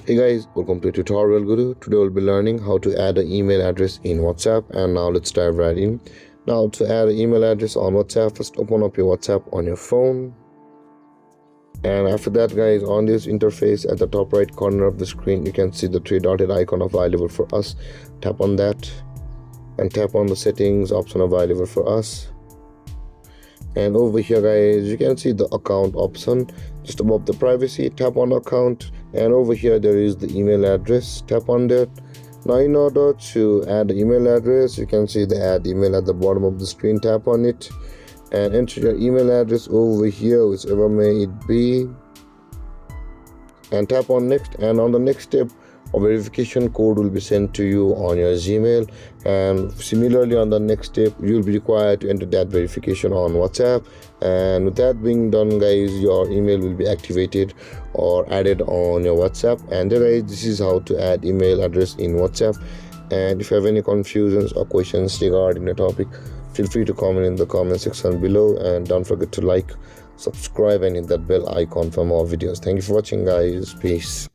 Hey guys, welcome to Tutorial Guru. Today we'll be learning how to add an email address in WhatsApp, and now let's dive right in. Now to add an email address on WhatsApp, first open up your WhatsApp on your phone. And after that guys, on this interface at the top right corner of the screen, you can see the three dotted icon available for us. Tap on that and tap on the settings option available for us. And over here guys, you can see the account option just above the privacy. Tap on account, and over here there is the email address. Tap on that. Now in order to add the email address, you can see the add email at the bottom of the screen. Tap on it and enter your email address over here, whichever may it be, and tap on next. And on the next step, a verification code will be sent to you on your Gmail, and similarly on the next step you'll be required to enter that verification on WhatsApp. And with that being done guys, your email will be activated or added on your WhatsApp. And guys, this is how to add email address in WhatsApp. And if you have any confusions or questions regarding the topic, feel free to comment in the comment section below, and don't forget to like, subscribe and hit that bell icon for more videos. Thank you for watching guys. Peace.